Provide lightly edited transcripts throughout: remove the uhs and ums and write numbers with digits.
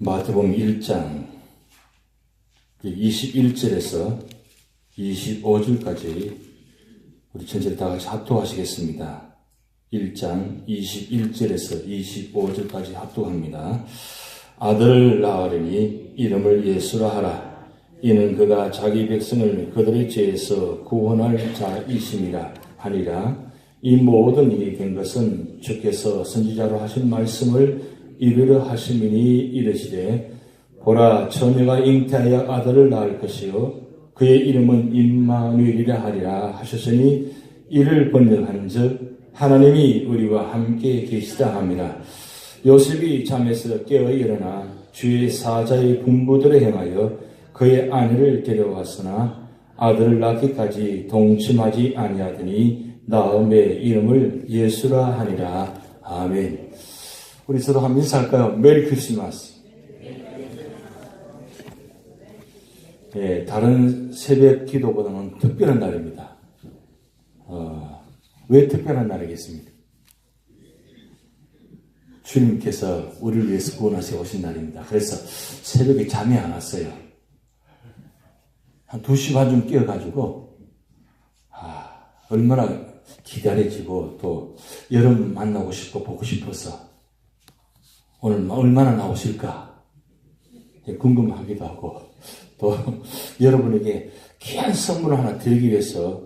마태복음 1장 21절에서 25절까지 우리 전체 다 같이 합독하시겠습니다. 1장 21절에서 25절까지 합독합니다. 아들을 낳으리니 이름을 예수라 하라. 이는 그가 자기 백성을 그들의 죄에서 구원할 자이심이라 하니라. 이 모든 일이 된 것은 주께서 선지자로 하신 말씀을 이루려 하심이니 이르시되 보라 처녀가 잉태하여 아들을 낳을 것이요 그의 이름은 임마누엘이라 하리라 하셨으니 이를 번역한즉 하나님이 우리와 함께 계시다 함이라. 요셉이 잠에서 깨어 일어나 주의 사자의 분부대로 행하여 그의 아내를 데려왔으나 아들을 낳기까지 동침하지 아니하더니 낳음의 이름을 예수라 하니라. 아멘. 우리 서로 한번 인사할까요? 메리 크리스마스. 예, 다른 새벽 기도보다는 특별한 날입니다. 왜 특별한 날이겠습니까? 주님께서 우리를 위해서 구원하시고 오신 날입니다. 그래서 새벽에 잠이 안 왔어요. 한 2시 반쯤 깨어가지고 얼마나 기다려지고 또 여러분 만나고 싶고 보고 싶어서 오늘 얼마나 나오실까 궁금하기도 하고 또 여러분에게 귀한 선물을 하나 드리기 위해서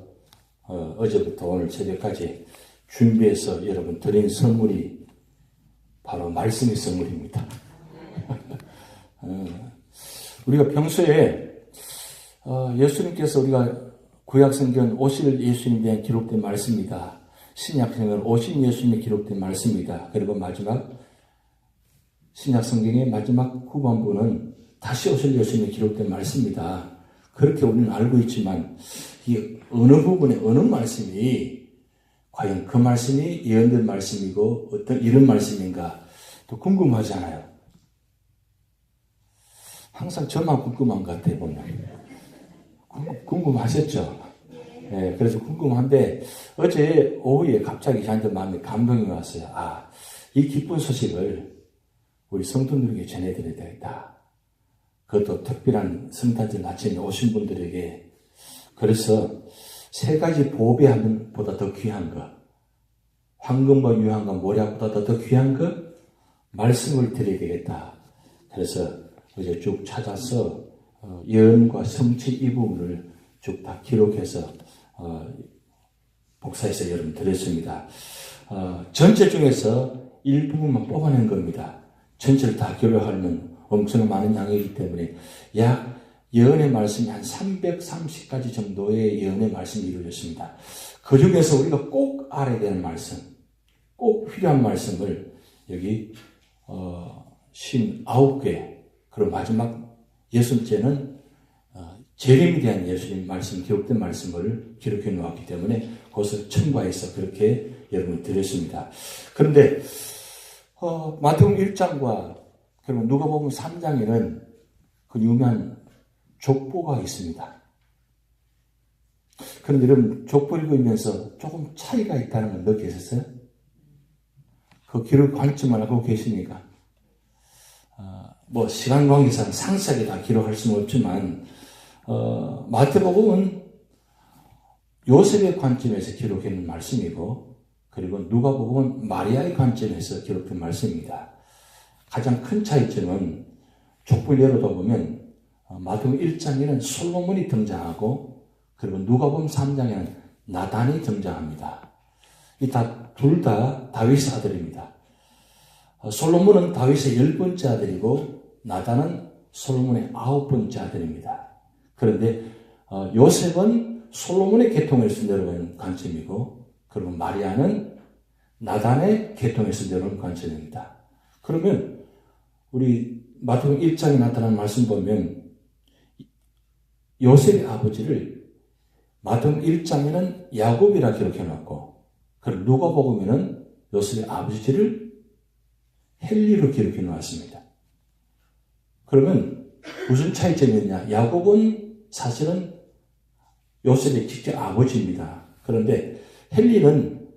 어제부터 오늘 새벽까지 준비해서 여러분 드린 선물이 바로 말씀의 선물입니다. 우리가 평소에 예수님께서 우리가 구약성경 오실 예수님에 대한 기록된 말씀입니다. 신약성경은 오신 예수님에 기록된 말씀입니다. 그리고 마지막 신약성경의 마지막 후반부는 다시 오실 예수님에 기록된 말씀입니다. 그렇게 우리는 알고 있지만 이 어느 부분에 어느 말씀이 과연 그 말씀이 예언된 말씀이고 어떤 이런 말씀인가 또 궁금하잖아요. 항상 저만 궁금한 것 같아요, 보면. 궁금하셨죠? 네, 그래서 궁금한데 어제 오후에 갑자기 저한테 마음에 감동이 왔어요. 이 기쁜 소식을 우리 성도들에게 전해드려야 되겠다. 그것도 특별한 성탄절 아침에 오신 분들에게. 그래서 3가지 보배보다 더 귀한 것, 황금과 유황과 모략보다 더 귀한 것, 말씀을 드려야 되겠다. 그래서 어제 쭉 찾아서 예언과 성취 이 부분을 쭉 다 기록해서 복사해서 여러분 드렸습니다. 전체 중에서 일부분만 뽑아낸 겁니다. 전체를 다 기록하려면 엄청 많은 양이기 때문에 약 예언의 말씀이 한 330가지 정도의 예언의 말씀이 이루어졌습니다. 그 중에서 우리가 꼭 알아야 되는 말씀, 꼭 필요한 말씀을 여기 59개, 그리고 마지막 60개는 재림에 대한 예수님 말씀, 기록된 말씀을 기록해 놓았기 때문에 그것을 첨가해서 그렇게 여러분이 드렸습니다. 그런데 마태복음 1장과 그리고 누가복음 3장에는 그 유명한 족보가 있습니다. 그런데 여러분 족보 읽으면서 조금 차이가 있다는 걸 느끼셨어요? 그 기록 관점을 알고 계십니까? 시간 관계상 상세하게 다 기록할 수는 없지만 마태복음은 요셉의 관점에서 기록된 말씀이고 그리고 누가복음은 마리아의 관점에서 기록된 말씀입니다. 가장 큰 차이점은 족보를 열어다 보면 마태복음 1장에는 솔로몬이 등장하고 그리고 누가복음 3장에는 나단이 등장합니다. 둘 다 다윗의 아들입니다. 솔로몬은 다윗의 10번째 아들이고 나단은 솔로몬의 9번째 아들입니다. 그런데 요셉은 솔로몬의 계통에서 내려오는 관점이고 그리고 마리아는 나단의 계통에서 내려오는 관점입니다. 그러면 우리 마태복음 1장에 나타난 말씀 보면 요셉의 아버지를 마태복음 1장에는 야곱이라 기록해놨고 그리고 누가복음에는 요셉의 아버지를 헬리로 기록해 놓았습니다. 그러면 무슨 차이점이냐? 야곱은 사실은 요셉의 직접 아버지입니다. 그런데 헬리는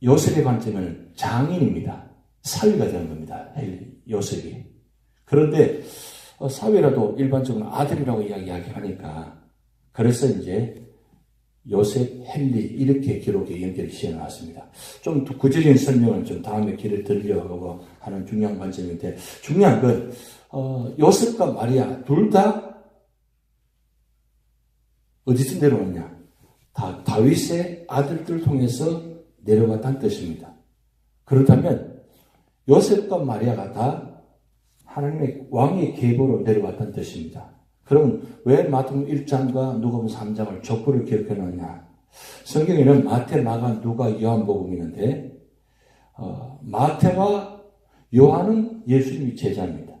요셉의 관점에는 장인입니다. 사위가 되는 겁니다. 요셉이. 그런데 사위라도 일반적으로 아들이라고 이야기하니까 그래서 이제 요셉, 헨리 이렇게 기록에 연결이 지어놨습니다. 좀 더 구체적인 설명은 좀 다음에 기회를 드리려고 하는 중요한 관점인데 중요한 건 요셉과 마리아 둘 다 어디서 내려왔냐? 다 다윗의 아들들 통해서 내려왔다는 뜻입니다. 그렇다면 요셉과 마리아가 다 하나님의 왕의 계보로 내려왔다는 뜻입니다. 그러면 왜 마태복음 1장과 누가복음 3장을 족보를 기록해 놓냐? 성경에는 마태, 마가, 누가, 요한복음이 있는데 마태와 요한은 예수님의 제자입니다.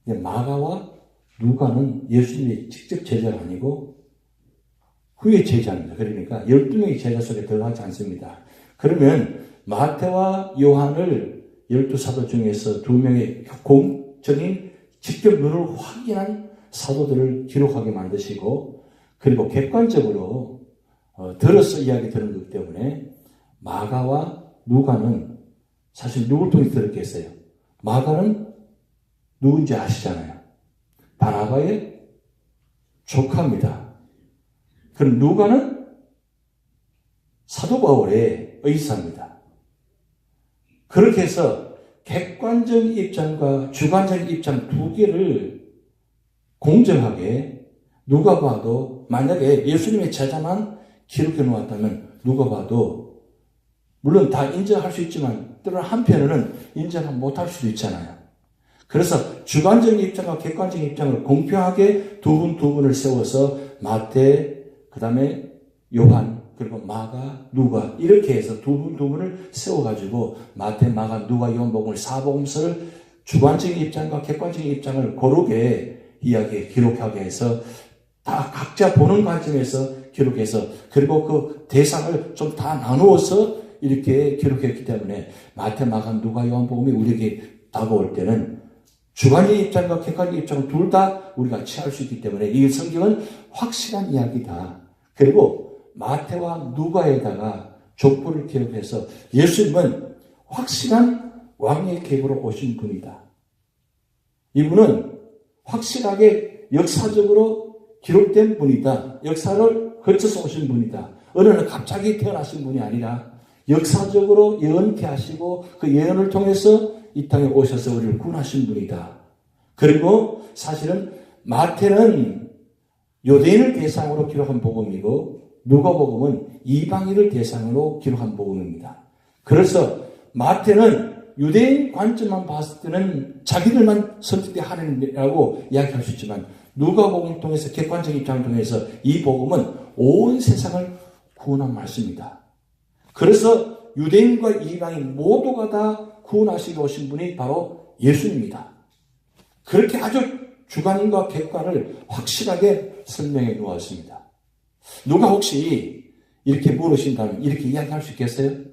마가와 누가는 예수님의 직접 제자가 아니고 후의 제자입니다. 그러니까 12명의 제자 속에 들어가지 않습니다. 그러면 마태와 요한을 12사도 중에서 2명의 공적인 직접 눈으로 확인한 사도들을 기록하게 만드시고 그리고 객관적으로 들어서 이야기 들은 것 때문에 마가와 누가는 사실 누굴 통해서 들었겠어요? 마가는 누군지 아시잖아요. 바나바의 조카입니다. 그럼 누가는 사도 바울의 의사입니다. 그렇게 해서 객관적인 입장과 주관적인 입장 두 개를 공정하게 누가 봐도 만약에 예수님의 제자만 기록해 놓았다면 누가 봐도 물론 다 인정할 수 있지만 때로는 한편으로는 인정 못할 수도 있잖아요. 그래서 주관적인 입장과 객관적인 입장을 공평하게 두 분을 세워서 마태, 그 다음에 요한, 그리고 마가, 누가 이렇게 해서 두 분을 세워가지고 마태, 마가, 누가, 요한복음을 사복음서를 주관적인 입장과 객관적인 입장을 고르게 기록하게 해서 다 각자 보는 관점에서 기록해서 그리고 그 대상을 좀 다 나누어서 이렇게 기록했기 때문에 마태, 마가, 누가, 요한복음이 우리에게 다가올 때는 주관적인 입장과 객관적인 입장을 둘 다 우리가 취할 수 있기 때문에 이 성경은 확실한 이야기다. 그리고 마태와 누가에다가 족보를 기록해서 예수님은 확실한 왕의 계보로 오신 분이다. 이분은 확실하게 역사적으로 기록된 분이다. 역사를 거쳐서 오신 분이다. 어느 날 갑자기 태어나신 분이 아니라 역사적으로 예언케하시고 그 예언을 통해서 이 땅에 오셔서 우리를 구원하신 분이다. 그리고 사실은 마태는 유대인을 대상으로 기록한 복음이고 누가복음은 이방인을 대상으로 기록한 복음입니다. 그래서 마태는 유대인 관점만 봤을 때는 자기들만 선택된 하나님이라고 이야기할 수 있지만 누가복음을 통해서 객관적인 입장을 통해서 이 복음은 온 세상을 구원한 말씀입니다. 그래서 유대인과 이방인 모두가 다 구원하시고 오신 분이 바로 예수님입니다. 그렇게 아주 주관과 객관을 확실하게 설명해 놓았습니다. 누가 혹시 이렇게 물으신다면 이렇게 이야기할 수 있겠어요?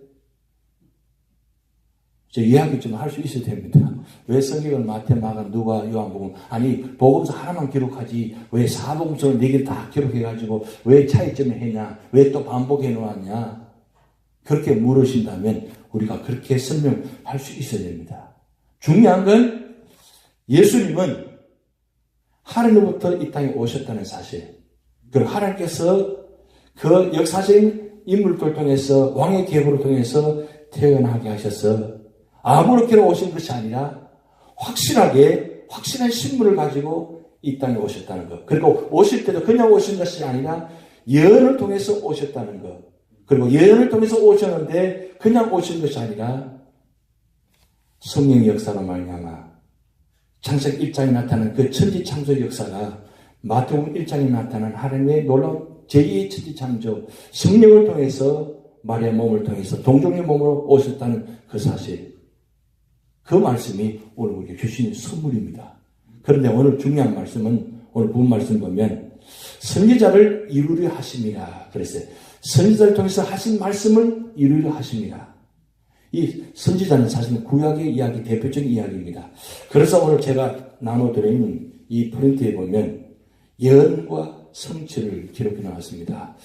저 이야기 좀 할 수 있어야 됩니다. 왜 성경을 마태, 마가, 누가, 요한복음 아니 복음서 하나만 기록하지 왜 사복음서를 4개를 다 기록해가지고 왜 차이점을 했냐 왜 또 반복해 놓았냐 그렇게 물으신다면 우리가 그렇게 설명할 수 있어야 됩니다. 중요한 건 예수님은 하나님으로부터 이 땅에 오셨다는 사실 그리고 하나님께서 그 역사적인 인물들 통해서 왕의 계보를 통해서 태어나게 하셔서 아무렇게나 오신 것이 아니라 확실한 신분을 가지고 이 땅에 오셨다는 것. 그리고 오실 때도 그냥 오신 것이 아니라 예언을 통해서 오셨다는 것. 그리고 예언을 통해서 오셨는데 그냥 오신 것이 아니라 성령의 역사로 말미암아 창세기 1장에 나타난 그 천지창조의 역사가 마태복음 1장에 나타난 하나님의 놀라운 제2의 천지창조 성령을 통해서 마리아 몸을 통해서 동정의 몸으로 오셨다는 그 사실 그 말씀이 오늘 우리에게 주신 선물입니다. 그런데 오늘 중요한 말씀은 오늘 본 말씀 보면 선지자를 이루려 하심이라 그랬어요. 선지자를 통해서 하신 말씀을 이루려 하십니다. 이 선지자는 사실은 구약의 이야기, 대표적인 이야기입니다. 그래서 오늘 제가 나눠드리는 이 프린트에 보면 예언과 성취를 기록해 나왔습니다.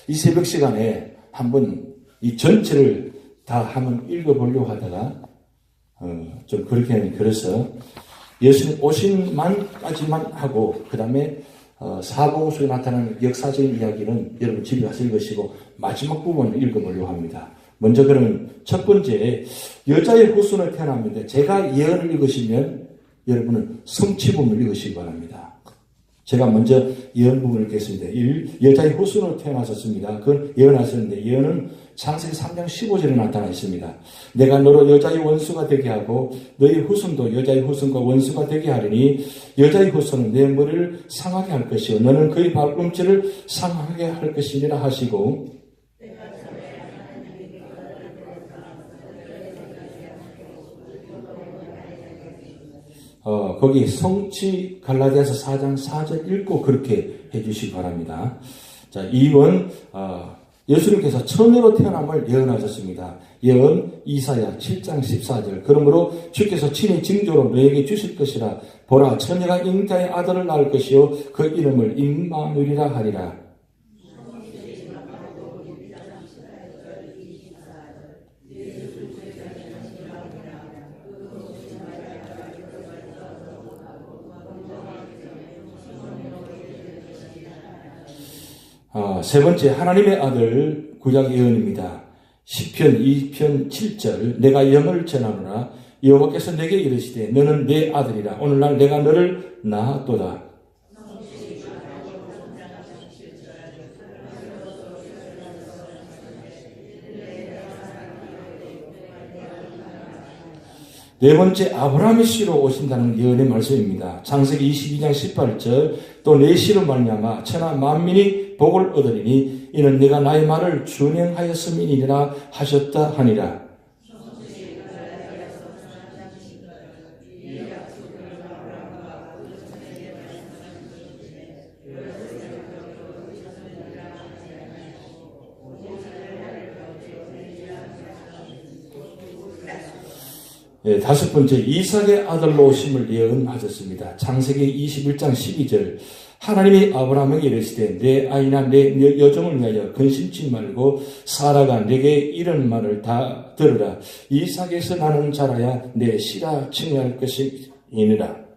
이 새벽 시간에 한번 이 전체를 다 한번 읽어보려고 하다가 좀 그렇게 하니 그래서 예수님 오신만까지만 하고 그 다음에 사복음 속에 나타나는 역사적인 이야기는 여러분 집에 가서 읽으시고 마지막 부분을 읽어보려고 합니다. 먼저 그러면 첫 번째 여자의 후손을 태어납니다. 제가 예언을 읽으시면 여러분은 성취 부분을 읽으시기 바랍니다. 제가 먼저 예언 부분을 읽겠습니다. 여자의 후손으로 태어나셨습니다. 그건 예언하셨는데 예언은 창세기 3장 15절에 나타나 있습니다. 내가 너로 여자의 원수가 되게 하고 너의 후손도 여자의 후손과 원수가 되게 하리니 여자의 후손은 내 머리를 상하게 할 것이요 너는 그의 발꿈치를 상하게 할 것이니라 하시고 거기 성취 갈라디아서 4장 4절 읽고 그렇게 해주시기 바랍니다. 자, 2번 예수님께서 처녀로 태어남을 예언하셨습니다. 예언 이사야 7장 14절 그러므로 주께서 친히 징조로 너에게 주실 것이라 보라 처녀가 잉태의 아들을 낳을 것이요 그 이름을 임마누엘이라 하리라. 세 번째 하나님의 아들 구약 예언입니다. 시편 2편 7절 내가 영을 전하노라 여호와께서 내게 이르시되 너는 내 아들이라 오늘날 내가 너를 낳았도다. 네 번째 아브라함의 씨로 오신다는 예언의 말씀입니다. 창세기 22장 18절 또 내 씨로 말미암아 천하 만민이 복을 얻으리니 이는 내가 나의 말을 준행하였음이니라 하셨다 하니라. 다섯 번째 이삭의 아들로 오심을 예언하셨습니다. 창세기 21장 12절 하나님이 아브라함에게 이르시되 내 아이나 내 여종을 위하여 근심치 말고 사라가 내게 이런 말을 다 들으라. 이삭에서 나는 자라야 내 씨라 칭할 것이니라.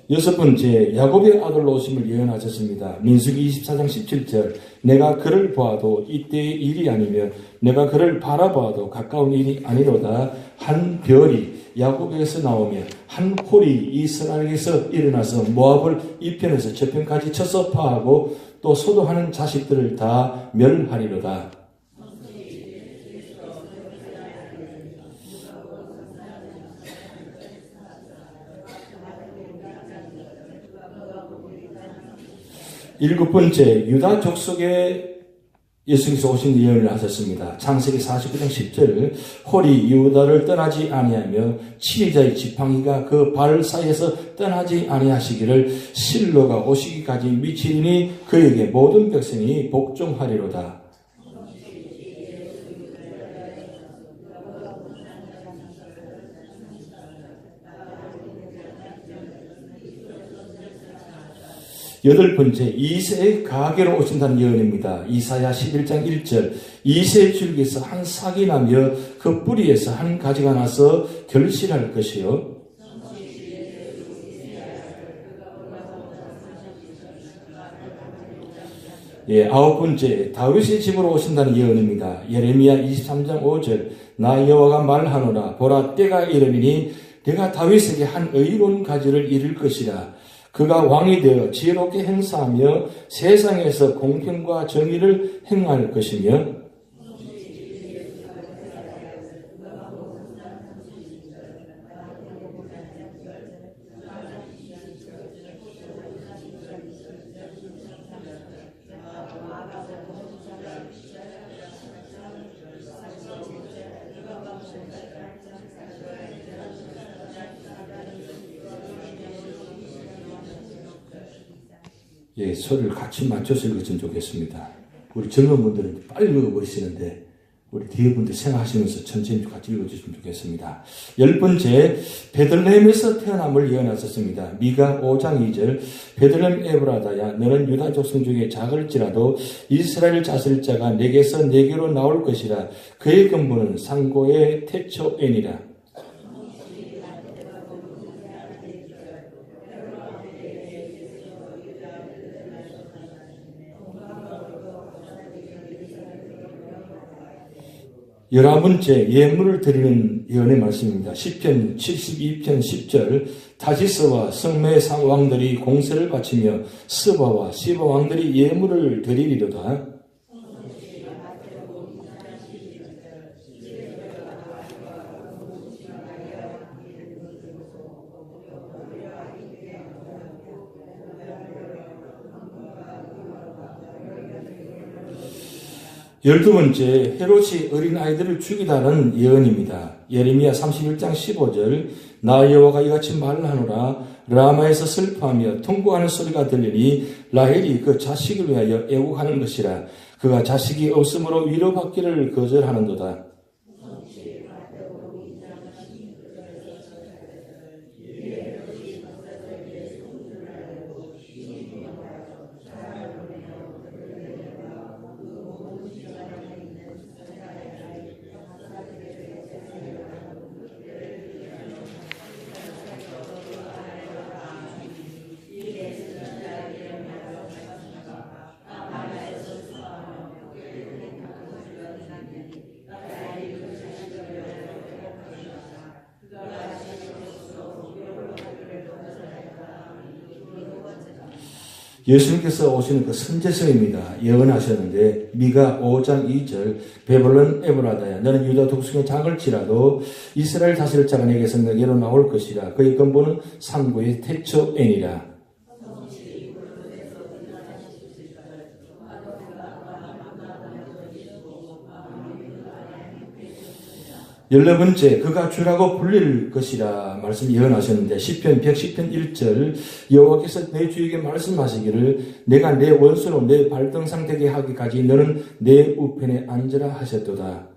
여섯 번째 야곱의 아들로 오심을 예언하셨습니다. 민수기 24장 17절 내가 그를 보아도 이때의 일이 아니며 내가 그를 바라보아도 가까운 일이 아니로다. 한 별이 야곱에서 나오며 한 홀이 이스라엘에서 일어나서 모압을 이편에서 저편까지 쳐서 파하고 또 소도하는 자식들을 다 멸하리로다. 일곱 번째 유다 족속에 예수께서 오신 예언을 하셨습니다. 창세기 49장 10절 홀이 유다를 떠나지 아니하며 치리자의 지팡이가 그 발 사이에서 떠나지 아니하시기를 실로가 오시기까지 미치리니 그에게 모든 백성이 복종하리로다. 여덟 번째 이새의 가게로 오신다는 예언입니다. 이사야 11장 1절 이새의 줄기에서 한 싹이 나며 그 뿌리에서 한 가지가 나서 결실할 것이요. 아홉 번째 다윗의 집으로 오신다는 예언입니다. 예레미야 23장 5절 나 여호와가 말하노라 보라 때가 이르리니 내가 다윗에게 한 의로운 가지를 이룰 것이라. 그가 왕이 되어 지혜롭게 행사하며 세상에서 공평과 정의를 행할 것이며 소리를 같이 맞춰서 읽었으면 좋겠습니다. 우리 젊은 분들은 빨리 읽어버리시는데 우리 뒤에 분들 생각하시면서 천천히 같이 읽어주시면 좋겠습니다. 10번째, 베들레헴에서 태어남을 예언하셨습니다. 미가 5장 2절, 베들레헴 에브라다야 너는 유다 족속 중에 작을지라도 이스라엘 다스릴 자가 내게서 내게로 나올 것이라. 그의 근본은 상고의 태초엔이라. 열아번째, 예물을 드리는 예언의 말씀입니다. 시편 72편 10절, 다시스와 성매 왕들이 공세를 바치며 스바와 시바 왕들이 예물을 드리리로다. 열두 번째, 헤롯이 어린아이들을 죽이다는 예언입니다. 예레미야 31장 15절, 나 여호와가 이같이 말하노라. 라마에서 슬퍼하며 통곡하는 소리가 들리니 라헬이 그 자식을 위하여 애국하는 것이라. 그가 자식이 없으므로 위로받기를 거절하는도다. 예수님께서 오시는 그 선제성입니다. 예언하셨는데 미가 5장 2절 베들레헴 에브라다야 너는 유다 족속의 작을지라도 이스라엘 다스릴 자가 내게서 내게로 나올 것이라. 그의 근본은 상고의 태초엔이라. 열네번째, 그가 주라고 불릴 것이라 말씀 예언하셨는데 시편 110편 1절 여호와께서 내 주에게 말씀하시기를 내가 내 원수로 내 발등상 되게 하기까지 너는 내 우편에 앉으라 하셨도다.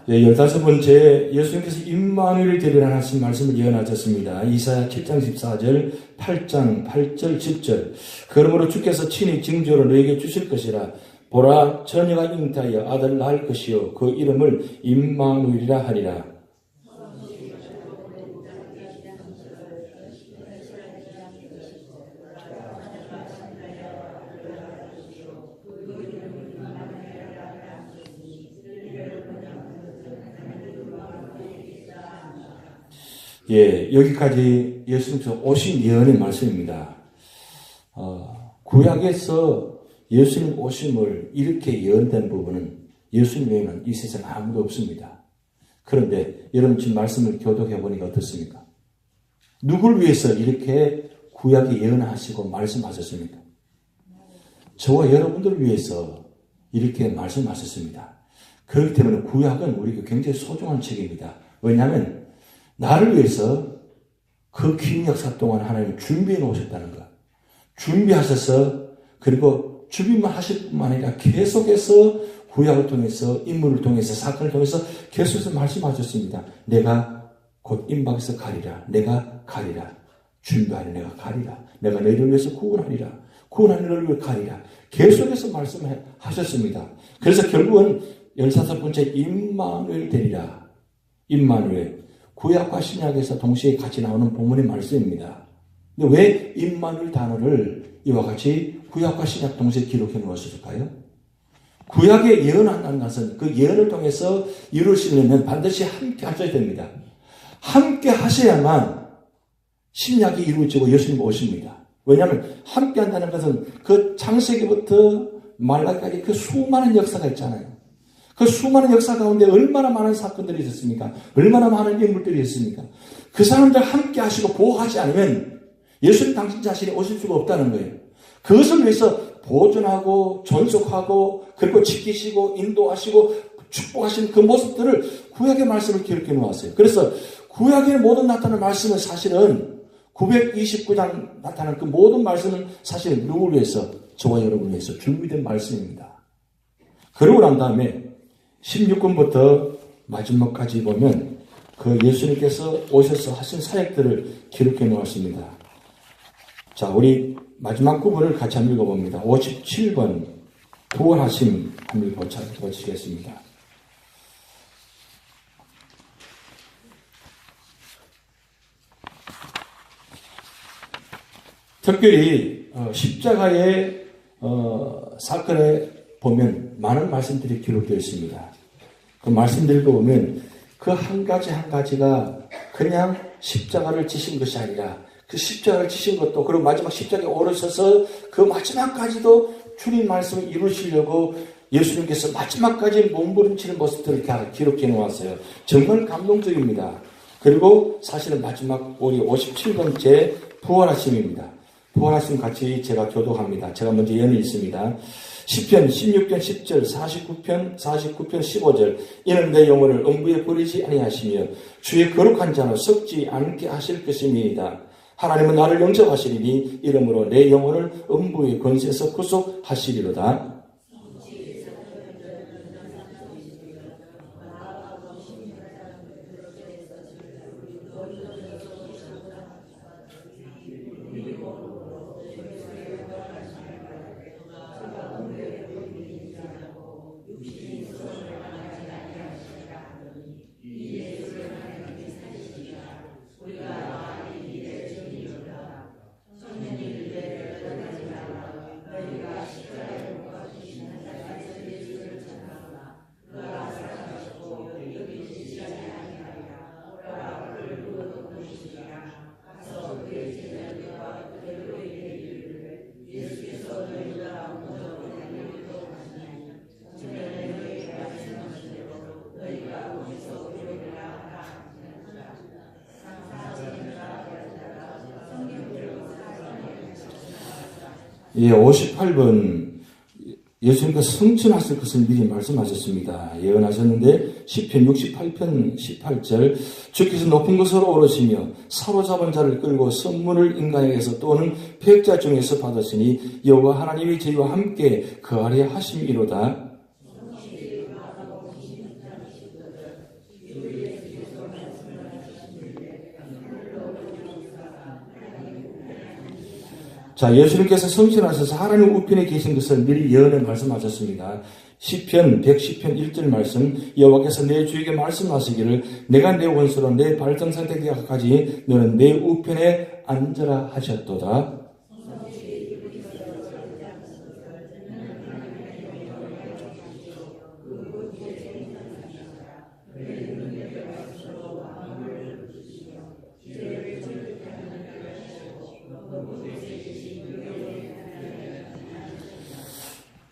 네, 15번째, 예수님께서 임마누엘을 데리라 하신 말씀을 예언하셨습니다. 이사야 7장 14절, 8장 8절, 10절. 그러므로 주께서 친히 징조로 너에게 주실 것이라. 보라, 처녀가 잉타하여 아들을 낳을 것이요 그 이름을 임마누엘이라 하리라. 예, 여기까지 예수님께서 오신 예언의 말씀입니다. 구약에서 예수님 오심을 이렇게 예언된 부분은 예수님 외에는 이 세상에 아무도 없습니다. 그런데 여러분 지금 말씀을 교독해 보니까 어떻습니까? 누굴 위해서 이렇게 구약에 예언하시고 말씀하셨습니까? 저와 여러분들을 위해서 이렇게 말씀하셨습니다. 그렇기 때문에 구약은 우리에게 굉장히 소중한 책입니다. 왜냐하면 나를 위해서 그 긴 역사 동안 하나님 준비해 놓으셨다는 것. 준비하셔서 그리고 준비만 하실 뿐만 아니라 계속해서 구약을 통해서 인물을 통해서 사건을 통해서 계속해서 말씀하셨습니다. 내가 곧 임박에서 가리라. 내가 가리라. 준비하리 내가 가리라. 내가 너희를 위해서 구원하리라. 구원하는 너희를 위해 가리라. 계속해서 말씀하셨습니다. 그래서 결국은 15번째 임마누엘 되리라. 임마누엘. 구약과 신약에서 동시에 같이 나오는 본문의 말씀입니다. 근데 왜 임마누엘 단어를 이와 같이 구약과 신약 동시에 기록해 놓았을까요? 구약에 예언한다는 것은 그 예언을 통해서 이루시려면 반드시 함께 하셔야 됩니다. 함께 하셔야만 신약이 이루어지고 예수님 오십니다. 왜냐하면 함께 한다는 것은 그 창세기부터 말라기까지 그 수많은 역사가 있잖아요. 그 수많은 역사 가운데 얼마나 많은 사건들이 있었습니까? 얼마나 많은 인물들이 있었습니까? 그 사람들 함께 하시고 보호하지 않으면 예수님 당신 자신이 오실 수가 없다는 거예요. 그것을 위해서 보존하고 존속하고 그리고 지키시고 인도하시고 축복하시는 그 모습들을 구약의 말씀을 기록해 놓았어요. 그래서 구약에 모든 나타나는 말씀은 사실은 929장 나타나는 그 모든 말씀은 사실 누구를 위해서? 저와 여러분을 위해서 준비된 말씀입니다. 그러고 난 다음에 16권부터 마지막까지 보면 그 예수님께서 오셔서 하신 사역들을 기록해 놓았습니다. 자, 우리 마지막 부분을 같이 한번 읽어봅니다. 57번 부활하심 한번 보시겠습니다. 특별히 십자가의 사건에 보면 많은 말씀들이 기록되어 있습니다. 그 말씀들 보면 그 한 가지 한 가지가 그냥 십자가를 지신 것이 아니라 그 십자가를 지신 것도 그리고 마지막 십자가에 오르셔서 그 마지막까지도 주님 말씀을 이루시려고 예수님께서 마지막까지 몸부림치는 모습들을 다 기록해 놓았어요. 정말 감동적입니다. 그리고 사실은 마지막 우리 57번째 부활하심입니다. 부활하심 같이 제가 교독합니다. 제가 먼저 예언이 있습니다. 시편 16편 10절 49편 15절 이는 내 영혼을 음부에 버리지 아니하시며 주의 거룩한 자는 썩지 않게 하실 것입니다. 하나님은 나를 영접하시리니 이러므로 내 영혼을 음부의 권세에서 구속하시리로다. 예, 58번 예수님께서 승천하실 것을 미리 말씀하셨습니다. 예언하셨는데 시편 68편 18절 주께서 높은 곳으로 오르시며 사로잡은 자를 끌고 선물을 인간에게서 또는 패역자 중에서 받으시니 여호와 하나님이 저희와 함께 거하려 하심이로다. 자, 예수님께서 성신하셔서 하나님 우편에 계신 것을 미리 예언해 말씀하셨습니다. 시편 110편 1절 말씀 여호와께서 내 주에게 말씀하시기를 내가 내 원수로 내 발등상대기까지 너는 내 우편에 앉으라 하셨도다.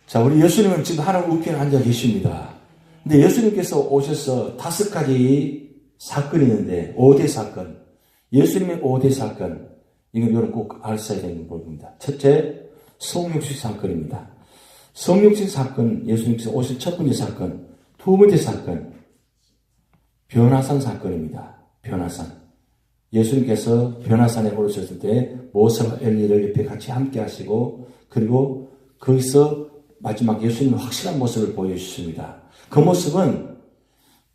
자, 우리 예수님은 지금 하나님 우편에 앉아 계십니다. 근데 예수님께서 오셔서 5가지 사건이 있는데 5대 사건, 예수님의 5대 사건, 이건 여러분 꼭 알아야 되는 부분입니다. 첫째, 성육신 사건입니다. 성육신 사건, 예수님께서 오신 첫 번째 사건. 두 번째 사건, 변화산 사건입니다. 변화산. 예수님께서 변화산에 오르셨을 때 모세와 엘리를 옆에 같이 함께 하시고 그리고 거기서 마지막 예수님의 확실한 모습을 보여주십니다. 그 모습은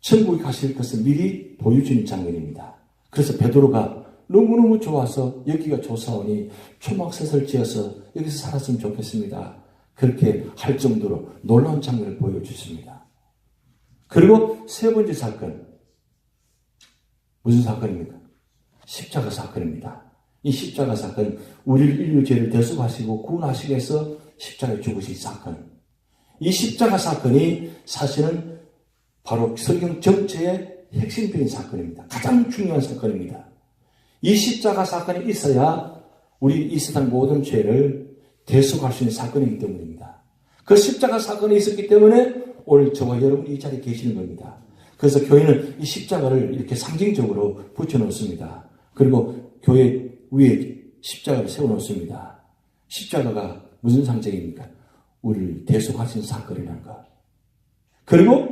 천국에 가실 것을 미리 보여주는 장면입니다. 그래서 베드로가 너무너무 좋아서 여기가 좋사오니 초막셋을 지어서 여기서 살았으면 좋겠습니다. 그렇게 할 정도로 놀라운 장면을 보여주십니다. 그리고 세 번째 사건, 무슨 사건입니까? 십자가 사건입니다. 이 십자가 사건, 우리를 인류 죄를 대속하시고 구원하시기 위해서 십자가에 죽으신 사건. 이 십자가 사건이 사실은 바로 성경 전체의 핵심적인 사건입니다. 가장 중요한 사건입니다. 이 십자가 사건이 있어야 우리 이 세상 모든 죄를 대속할 수 있는 사건이기 때문입니다. 그 십자가 사건이 있었기 때문에 오늘 저와 여러분이 이 자리에 계시는 겁니다. 그래서 교회는 이 십자가를 이렇게 상징적으로 붙여놓습니다. 그리고 교회 위에 십자가를 세워놓습니다. 십자가가 무슨 상징입니까? 우리를 대속하신 사건이라는 것. 그리고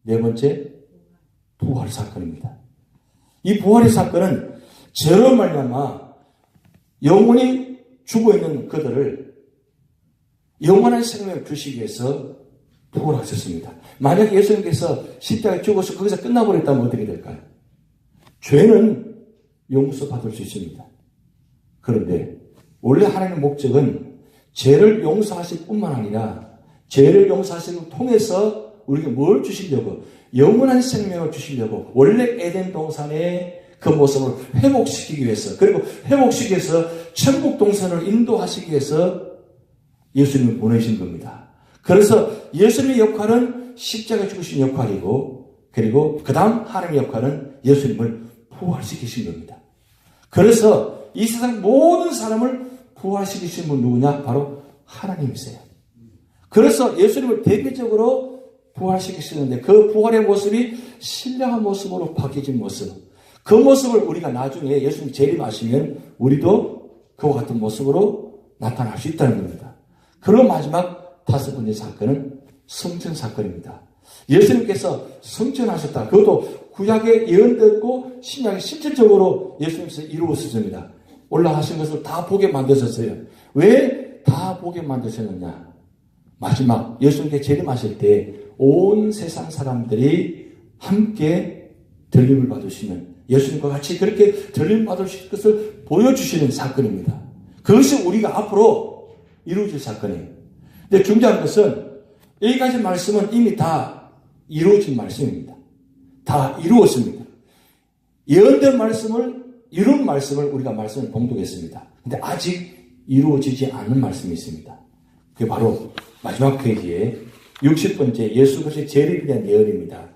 네 번째, 부활 사건입니다. 이 부활의 사건은 죄로 말미암아 영원히 죽어있는 그들을 영원한 생명을 주시기 위해서 부활하셨습니다. 만약 예수님께서 십자가에 죽어서 거기서 끝나버렸다면 어떻게 될까요? 죄는 용서받을 수 있습니다. 그런데 원래 하나님의 목적은 죄를 용서하실 뿐만 아니라 죄를 용서하시는 통해서 우리에게 뭘 주시려고? 영원한 생명을 주시려고 원래 에덴 동산의 그 모습을 회복시키기 위해서, 그리고 회복시키기 위해서 천국 동산을 인도하시기 위해서 예수님을 보내신 겁니다. 그래서 예수님의 역할은 십자가에 죽으신 역할이고, 그리고 그 다음 하나님의 역할은 예수님을 부활시키신 겁니다. 그래서 이 세상 모든 사람을 부활시키신 분 누구냐? 바로 하나님이세요. 그래서 예수님을 대표적으로 부활시키시는데 그 부활의 모습이 신령한 모습으로 바뀌어진 모습, 그 모습을 우리가 나중에 예수님 재림하시면 우리도 그와 같은 모습으로 나타날 수 있다는 겁니다. 그리고 마지막 다섯 번째 사건은 성전 사건입니다. 예수님께서 성전하셨다. 그것도 구약의 예언됐고 신약의 실질적으로 예수님께서 이루어졌습니다. 올라가신 것을 다 보게 만드셨어요. 왜 다 보게 만드셨느냐? 마지막 예수님께 재림하실 때 온 세상 사람들이 함께 들림을 받으시는, 예수님과 같이 그렇게 들림 받으실 것을 보여주시는 사건입니다. 그것이 우리가 앞으로 이루어질 사건이에요. 근데 중요한 것은 여기까지 말씀은 이미 다 이루어진 말씀입니다. 다 이루었습니다. 예언된 말씀을, 이룬 말씀을 우리가 말씀을 봉독했습니다. 근데 아직 이루어지지 않은 말씀이 있습니다. 그게 바로 마지막 페이지에 60번째 예수 그리스도의 재림에 대한 예언입니다.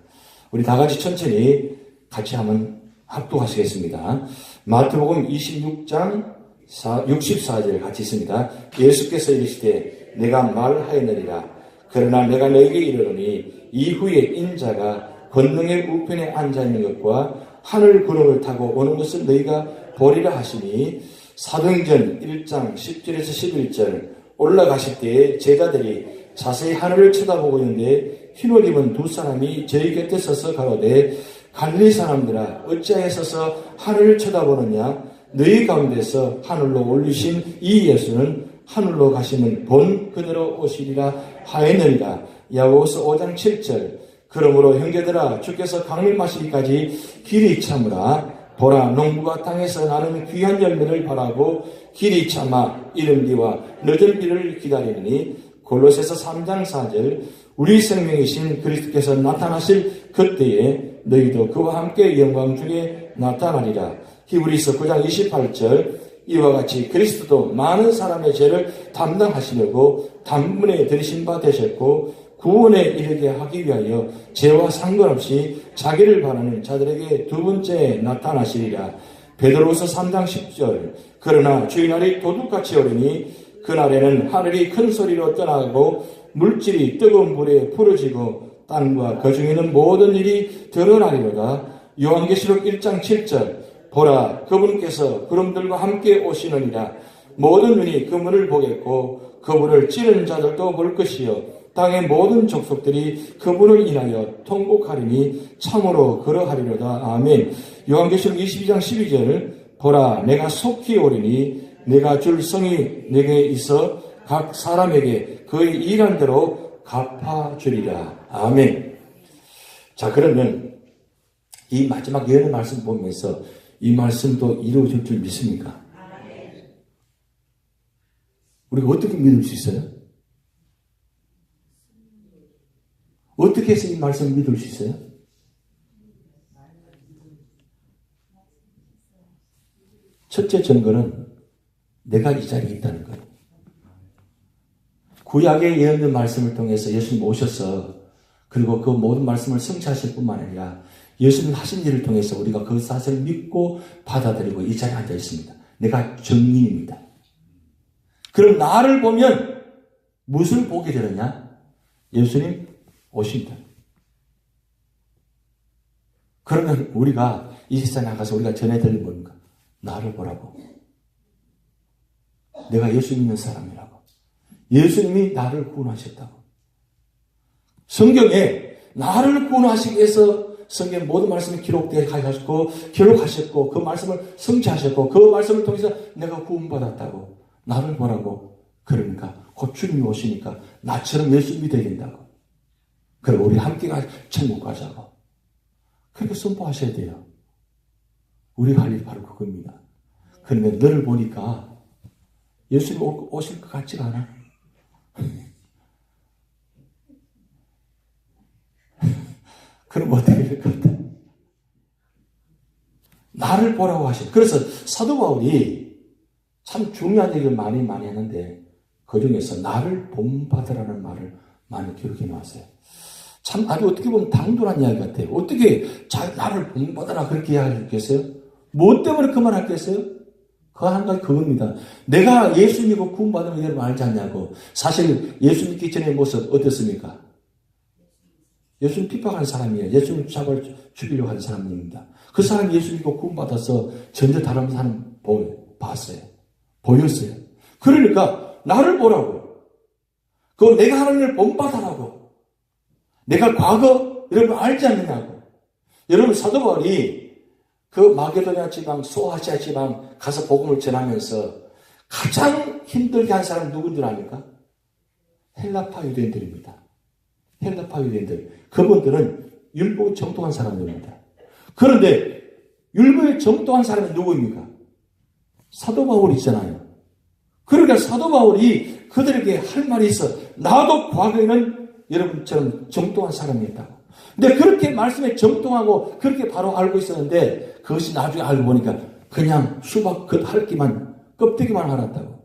우리 다 같이 천천히 같이 한번 합독하시겠습니다. 마태복음 26장 64절 같이 있습니다. 예수께서 이르시되 내가 말하였느니라. 그러나 내가 너에게 이르노니 이후에 인자가 권능의 우편에 앉아있는 것과 하늘 구름을 타고 오는 것을 너희가 보리라 하시니, 사도행전 1장 10절에서 11절 올라가실 때에 제자들이 자세히 하늘을 쳐다보고 있는데 흰옷 입은 두 사람이 저희 곁에 서서 가로되 갈릴리 사람들아 어찌하여 서서 하늘을 쳐다보느냐? 너희 가운데서 하늘로 올리신 이 예수는 하늘로 가시면 본 그대로 오시리라 하였느니라. 야고보서 5장 7절 그러므로 형제들아 주께서 강림하시기까지 길이 참으라. 보라 농부가 땅에서 나는 귀한 열매를 바라고 길이 참아 이른 비와 늦은 비를 기다리니, 골로새서 3장 4절 우리 생명이신 그리스도께서 나타나실 그때에 너희도 그와 함께 영광 중에 나타나리라. 히브리서 9장 28절 이와 같이 그리스도도 많은 사람의 죄를 담당하시려고 단번에 들이신 바 되셨고 구원에 이르게 하기 위하여 죄와 상관없이 자기를 바라는 자들에게 두 번째 나타나시리라. 베드로서 3장 10절 그러나 주의 날이 도둑같이 오르니 그날에는 하늘이 큰 소리로 떠나고 물질이 뜨거운 불에 풀어지고 땅과 그 중에 있는 모든 일이 드러나리로다. 요한계시록 1장 7절 보라 그분께서 구름들과 함께 오시느니라. 모든 눈이 그분을 보겠고 그분을 찌르는 자들도 볼 것이요 땅의 모든 족속들이 그분을 인하여 통곡하리니 참으로 그러하리로다. 아멘. 요한계시록 22장 12절 보라 내가 속히 오리니 내가 줄 성이 내게 있어 각 사람에게 그의 일한 대로 갚아주리라. 아멘. 자, 그러면 이 마지막 예언의 말씀 보면서 이 말씀도 이루어질 줄 믿습니까? 우리가 어떻게 믿을 수 있어요? 어떻게 해서 이 말씀을 믿을 수 있어요? 첫째 증거는 내가 이 자리에 있다는 거예요. 구약의 예언된 말씀을 통해서 예수님 오셔서 그리고 그 모든 말씀을 성취하실 뿐만 아니라 예수님 하신 일을 통해서 우리가 그 사실을 믿고 받아들이고 이 자리에 앉아 있습니다. 내가 증인입니다. 그럼 나를 보면 무엇을 보게 되느냐? 예수님 오신다. 그러면 우리가 이 세상에 나가서 우리가 전해드릴 뭡니까? 나를 보라고. 내가 예수 믿는 사람이라고. 예수님이 나를 구원하셨다고. 성경에 나를 구원하시기 위해서 성경 모든 말씀이 기록하셨고 그 말씀을 성취하셨고 그 말씀을 통해서 내가 구원받았다고. 나를 보라고. 그러니까 곧 주님이 오시니까 나처럼 예수 믿어야 된다고. 그리고 우리 함께 천국 가자고. 그렇게 선포하셔야 돼요. 우리가 할 일이 바로 그겁니다. 그러면 너를 보니까 예수님 오실 것 같지가 않아. 그럼 어떻게 될 것 같아? 나를 보라고 하시죠. 그래서 사도 바울이 참 중요한 얘기를 많이 했는데 그 중에서 나를 본받으라는 말을 많이 기록해 놨어요. 참 아주 어떻게 보면 당돌한 이야기 같아요. 어떻게 나를 본받아라 그렇게 이야기했겠어요? 뭐 때문에 그 말 했겠어요? 그 한 가지 그겁니다. 내가 예수 믿고 구원받으면 여러분 알지 않냐고. 사실 예수 믿기 전의 모습 어땠습니까? 예수님 핍박하는 사람이에요. 예수님 죽이려고 하는 사람입니다. 그 사람이 예수 믿고 구원받아서 전혀 다른 사람 봤어요. 보였어요. 그러니까 나를 보라고. 그 내가 하는 일을 본받아라고. 내가 과거 여러분 알지 않느냐고. 여러분 사도 바울이 그 마게도냐 지방, 소아시아 지방 가서 복음을 전하면서 가장 힘들게 한 사람은 누군 줄 아십니까? 헬라파 유대인들입니다. 헬라파 유대인들. 그분들은 율법에 정통한 사람들입니다. 그런데 율법에 정통한 사람이 누구입니까? 사도 바울이잖아요. 그러니까 사도 바울이 그들에게 할 말이 있어. 나도 과거에는 여러분처럼 정통한 사람이었다고. 근데 그렇게 말씀에 정통하고 그렇게 바로 알고 있었는데 그것이 나중에 알고 보니까 그냥 수박 겉핥기만 껍데기만 알았다고.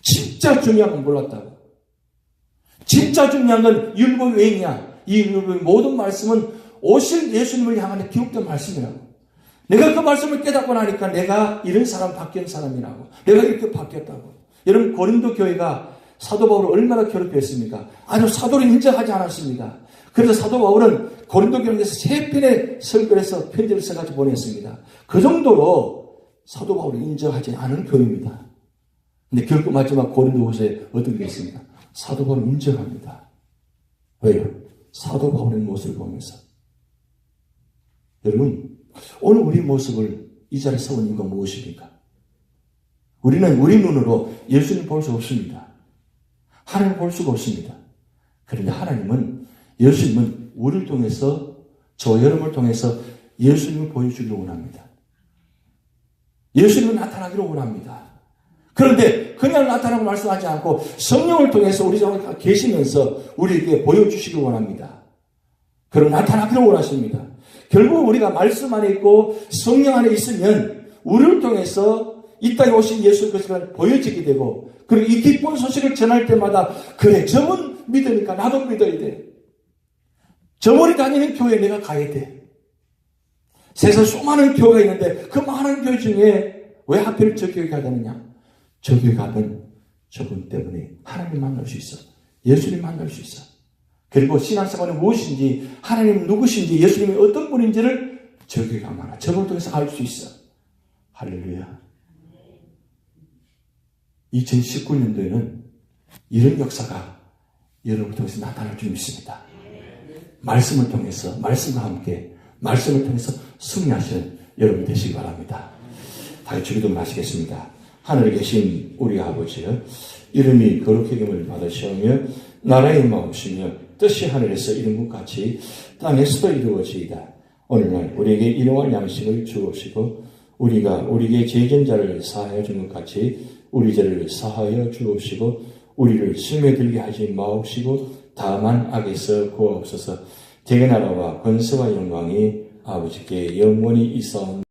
진짜 중요한 건 몰랐다고. 진짜 중요한 건 율법 외이냐. 이 율법의 모든 말씀은 오실 예수님을 향한 기록된 말씀이라고. 내가 그 말씀을 깨닫고 나니까 내가 이런 사람 바뀐 사람이라고. 내가 이렇게 바뀌었다고. 여러분 고린도 교회가 사도 바울을 얼마나 괴롭혔습니까? 아주 사도를 인정하지 않았습니다. 그래서 사도 바울은 고린도 교회에서 3편의 설교를 해서 편지를 써가지고 보냈습니다. 그 정도로 사도 바울을 인정하지 않은 교회입니다. 근데 결국 마지막 고린도후서에 어떻게 됐습니까? 사도 바울을 인정합니다. 왜요? 사도 바울의 모습을 보면서. 여러분, 오늘 우리 모습을 이 자리에 세운 이유가 무엇입니까? 우리는 우리 눈으로 예수님 볼 수 없습니다. 하나님 볼 수가 없습니다. 그런데 하나님은, 예수님은 우리를 통해서, 저 여러분을 통해서 예수님을 보여주기를 원합니다. 예수님은 나타나기를 원합니다. 그런데 그냥 나타나고 말씀하지 않고 성령을 통해서 우리 속에 계시면서 우리에게 보여주시길 원합니다. 그리고 나타나기를 원하십니다. 결국 우리가 말씀 안에 있고 성령 안에 있으면 우리를 통해서 이 땅에 오신 예수 그리스도가 보여지게 되고 그리고 이 기쁜 소식을 전할 때마다 그래 저분 믿으니까 나도 믿어야 돼. 저분이 다니는 교회에 내가 가야 돼. 세상 수많은 교회가 있는데 그 많은 교회 중에 왜 하필 저 교회 가야 되느냐? 저 교회 가면 저분 때문에 하나님 만날 수 있어. 예수님 만날 수 있어. 그리고 신앙생활은 무엇인지 하나님 누구신지 예수님이 어떤 분인지를 저 교회 가면 저분을 통해서 알 수 있어. 할렐루야. 2019년도에는 이런 역사가 여러분을 통해서 나타날 줄 믿습니다. 말씀을 통해서 말씀과 함께 말씀을 통해서 승리하시는 여러분 되시기 바랍니다. 다시 기도를 마치겠습니다. 하늘에 계신 우리 아버지여 이름이 거룩히 여김을 받으시오며 나라의 마음이시며 뜻이 하늘에서 이룬 것 같이 땅에서도 이루어지이다. 오늘날 우리에게 일용할 양식을 주옵시고 우리가 우리에게 죄진자를 사하여 준 것 같이 우리 죄를 사하여 주옵시고 우리를 시험에 들게 하지 마옵시고 다만 악에서 구하옵소서. 대개 나라와 권세와 영광이 아버지께 영원히 있사옵나이다.